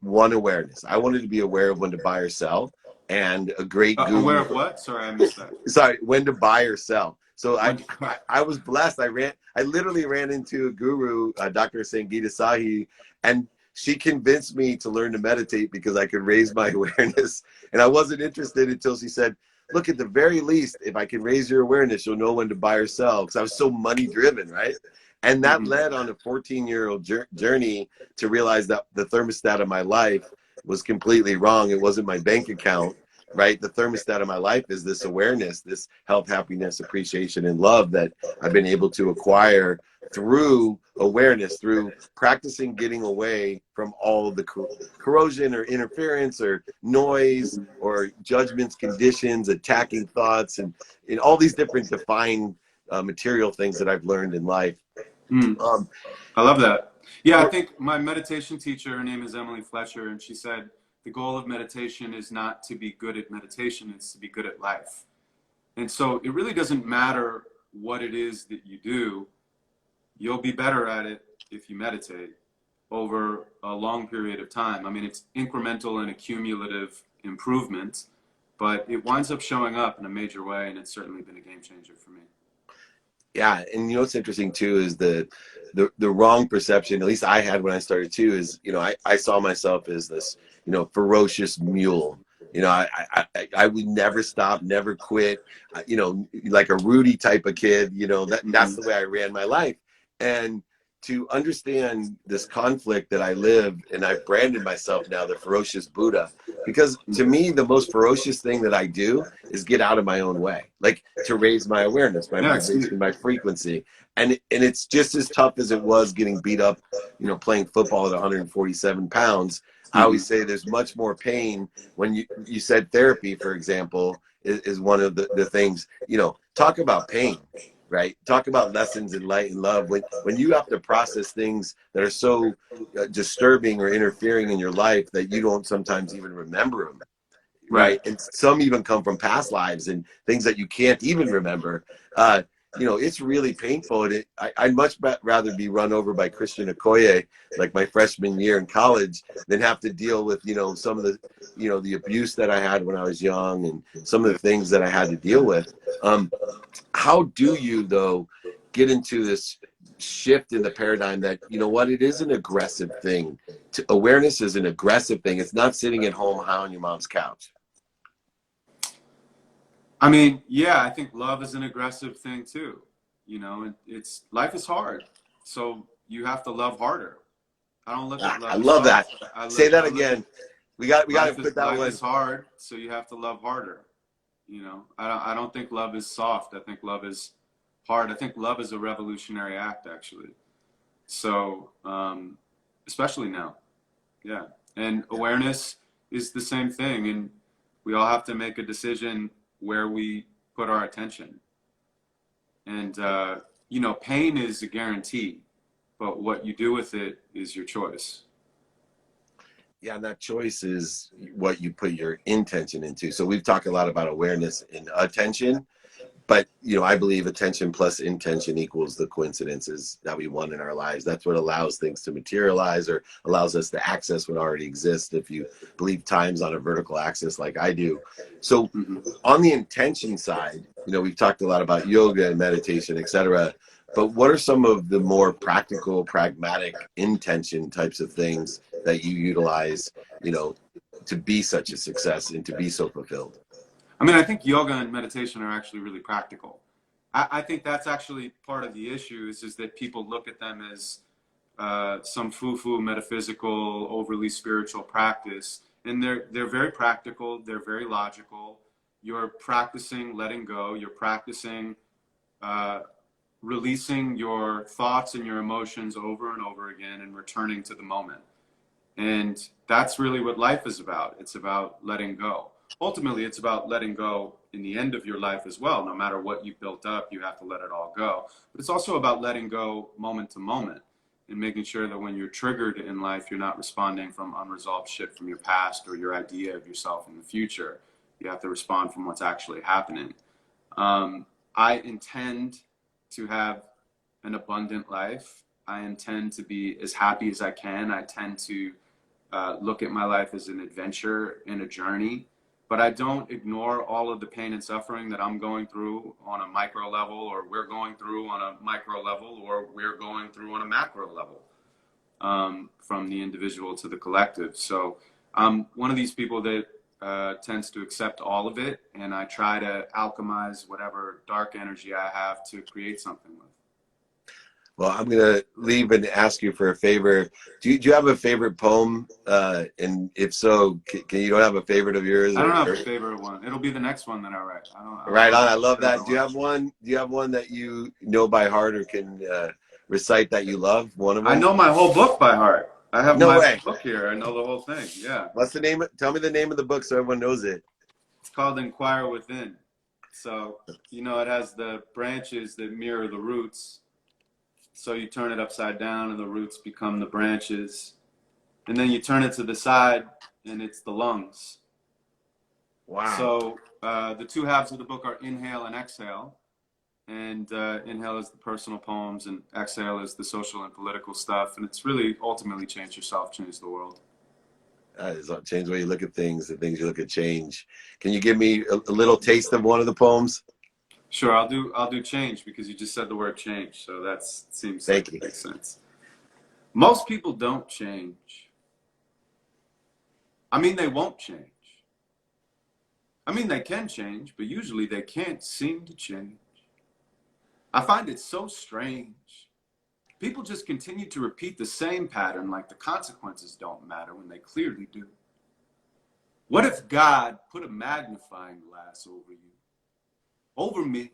one awareness. I wanted to be aware of when to buy or sell, and a great guru. Aware of what? Sorry, I missed that. Sorry, when to buy or sell. So I was blessed. I literally ran into a guru, Dr. Sangeeta Sahi, and she convinced me to learn to meditate because I could raise my awareness. And I wasn't interested until she said, look, at the very least, if I can raise your awareness, you'll know when to buy or sell. Because I was so money driven, right? And that led on a 14-year-old journey to realize that the thermostat of my life was completely wrong. It wasn't my bank account. Right? The thermostat of my life is this awareness, this health, happiness, appreciation, and love that I've been able to acquire through awareness, through practicing getting away from all of the corrosion or interference or noise or judgments, conditions, attacking thoughts, and in all these different defined material things that I've learned in life. I love that. Yeah, I think my meditation teacher, her name is Emily Fletcher, and she said the goal of meditation is not to be good at meditation, it's to be good at life. And so it really doesn't matter what it is that you do, you'll be better at it if you meditate over a long period of time. I mean, it's incremental and accumulative improvement, but it winds up showing up in a major way, and it's certainly been a game changer for me. Yeah, and you know what's interesting too is the wrong perception, at least I had when I started too, is, you know, I saw myself as this, you know, ferocious mule. You know, I would never stop, never quit, you know, like a Rudy type of kid, you know, that's the way I ran my life. And to understand this conflict that I live, and I've branded myself now the ferocious Buddha, because to me, the most ferocious thing that I do is get out of my own way, like to raise my awareness, my vibration, my frequency. And it's just as tough as it was getting beat up, you know, playing football at 147 pounds. I always say there's much more pain when you said therapy, for example, is one of the things, you know, talk about pain. Right? Talk about lessons in light and love. When you have to process things that are so disturbing or interfering in your life that you don't sometimes even remember them. Right? And some even come from past lives and things that you can't even remember. You know, it's really painful. And I'd much rather be run over by Christian Okoye, like my freshman year in college, than have to deal with, you know, some of the, you know, the abuse that I had when I was young and some of the things that I had to deal with. How do you, though, get into this shift in the paradigm that, you know what, it is an aggressive thing. Awareness is an aggressive thing. It's not sitting at home high on your mom's couch. I mean, yeah, I think love is an aggressive thing too. You know, it's life is hard, so you have to love harder. I don't look at love. I love that. Say that again. We got to put that one. Life is hard, so you have to love harder. You know, I don't think love is soft. I think love is hard. I think love is a revolutionary act, actually. So, especially now, yeah. And awareness is the same thing, and we all have to make a decision where we put our attention. And, you know, pain is a guarantee, but what you do with it is your choice. Yeah, and that choice is what you put your intention into. So we've talked a lot about awareness and attention, but, you know, I believe attention plus intention equals the coincidences that we want in our lives. That's what allows things to materialize or allows us to access what already exists, if you believe time's on a vertical axis like I do. So on the intention side, you know, we've talked a lot about yoga and meditation, etc. But what are some of the more practical, pragmatic intention types of things that you utilize, you know, to be such a success and to be so fulfilled? I mean, I think yoga and meditation are actually really practical. I think that's actually part of the issue is that people look at them as some foo-foo, metaphysical, overly spiritual practice. And they're very practical. They're very logical. You're practicing letting go. You're practicing releasing your thoughts and your emotions over and over again and returning to the moment. And that's really what life is about. It's about letting go. Ultimately, it's about letting go in the end of your life as well. No matter what you've built up, you have to let it all go. But it's also about letting go moment to moment and making sure that when you're triggered in life, you're not responding from unresolved shit from your past or your idea of yourself in the future. You have to respond from what's actually happening. I intend to have an abundant life. I intend to be as happy as I can. I tend to look at my life as an adventure and a journey. But I don't ignore all of the pain and suffering that I'm going through on a micro level, or we're going through on a micro level, or we're going through on a macro level, from the individual to the collective. So I'm one of these people that tends to accept all of it, and I try to alchemize whatever dark energy I have to create something with. Well, I'm going to leave and ask you for a favor. Do you have a favorite poem? And if so, can you don't have a favorite of yours? I don't have a favorite one. It'll be the next one that I write. I love that. Do you have one that you know by heart or can recite that you love? One of them? I know my whole book by heart. I have No my way. book here. I know the whole thing. Yeah. What's the name? Tell me the name of the book so everyone knows it. It's called Inquire Within. So, you know, it has the branches that mirror the roots. So you turn it upside down and the roots become the branches. And then you turn it to the side and it's the lungs. Wow. So the two halves of the book are inhale and exhale. And inhale is the personal poems and exhale is the social and political stuff. And it's really ultimately change yourself, change the world. That is change the way you look at things, the things you look at change. Can you give me a little taste of one of the poems? Sure, I'll do change because you just said the word change. So that seems Thank like you. it makes sense. Most people don't change. I mean, they won't change. I mean, they can change, but usually they can't seem to change. I find it so strange. People just continue to repeat the same pattern like the consequences don't matter when they clearly do. What if God put a magnifying glass over you, over me,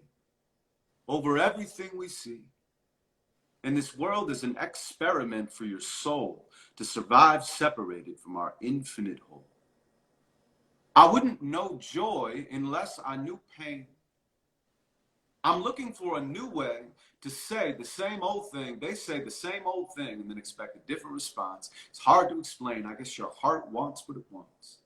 over everything we see? And this world is an experiment for your soul to survive separated from our infinite whole. I wouldn't know joy unless I knew pain. I'm looking for a new way to say the same old thing. They say the same old thing and then expect a different response. It's hard to explain. I guess your heart wants what it wants.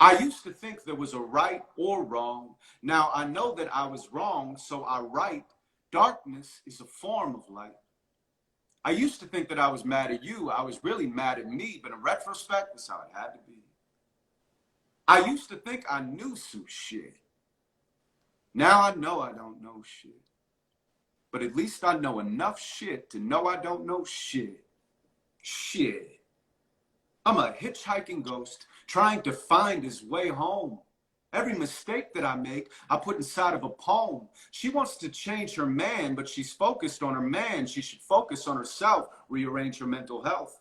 I used to think there was a right or wrong. Now I know that I was wrong, so I write. Darkness is a form of light. I used to think that I was mad at you. I was really mad at me, but in retrospect, that's how it had to be. I used to think I knew some shit. Now I know I don't know shit. But at least I know enough shit to know I don't know shit. Shit. I'm a hitchhiking ghost trying to find his way home. Every mistake that I make, I put inside of a poem. She wants to change her man, but she's focused on her man. She should focus on herself, rearrange her mental health.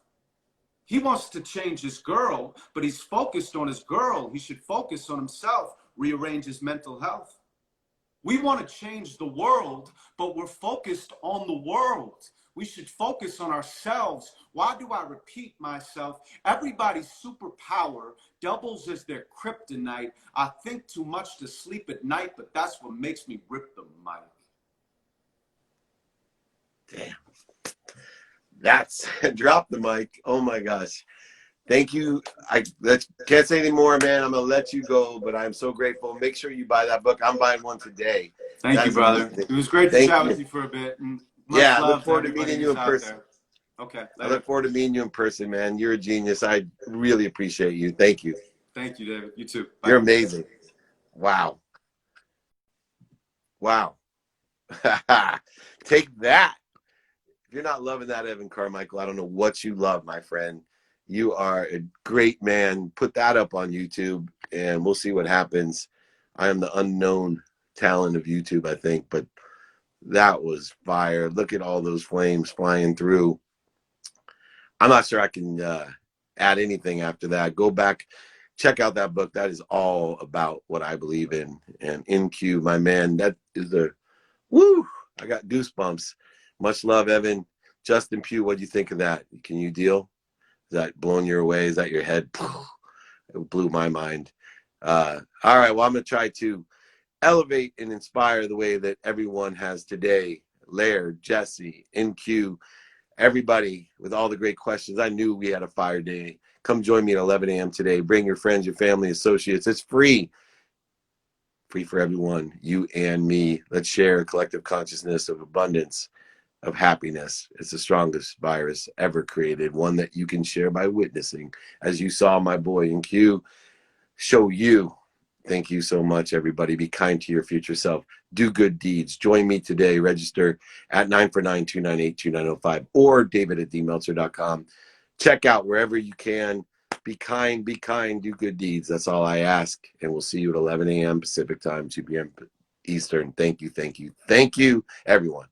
He wants to change his girl, but he's focused on his girl. He should focus on himself, rearrange his mental health. We want to change the world, but we're focused on the world. We should focus on ourselves. Why do I repeat myself? Everybody's superpower doubles as their kryptonite. I think too much to sleep at night, but that's what makes me rip the mic. Damn. That's drop the mic. Oh my gosh. Thank you. I can't say any more, man. I'm gonna let you go, but I'm so grateful. Make sure you buy that book. I'm buying one today. Thank you, brother. Amazing. It was great to chat with you for a bit. And much I look love forward to everybody meeting you in who's out person. there. Okay. I Later. look forward to meeting you in person, man. You're a genius. I really appreciate you. Thank you. Thank you, David. You too. Bye. You're amazing. Wow. Wow. Take that. If you're not loving that, Evan Carmichael, I don't know what you love, my friend. You are a great man. Put that up on YouTube, and we'll see what happens. I am the unknown talent of YouTube, I think, but that was fire. Look at all those flames flying through. I'm not sure I can add anything after that. Go back, check out that book. That is all about what I believe in. And NQ, my man, that is the woo. I got goosebumps. Much love, Evan. Justin Pugh, what do you think of that? Can you deal? Is that blowing you away? Is that your head? It blew my mind. All right, well, I'm going to try to elevate and inspire the way that everyone has today. Laird, Jesse, NQ, everybody with all the great questions. I knew we had a fire day. Come join me at 11 a.m. today. Bring your friends, your family, associates. It's free. Free for everyone, you and me. Let's share a collective consciousness of abundance, of happiness. It's the strongest virus ever created, one that you can share by witnessing. As you saw my boy NQ show you. Thank you so much, everybody. Be kind to your future self. Do good deeds. Join me today. Register at 949-298-2905 or david@dmeltzer.com. Check out wherever you can. Be kind, do good deeds. That's all I ask. And we'll see you at 11 a.m. Pacific time, 2 p.m. Eastern. Thank you, everyone.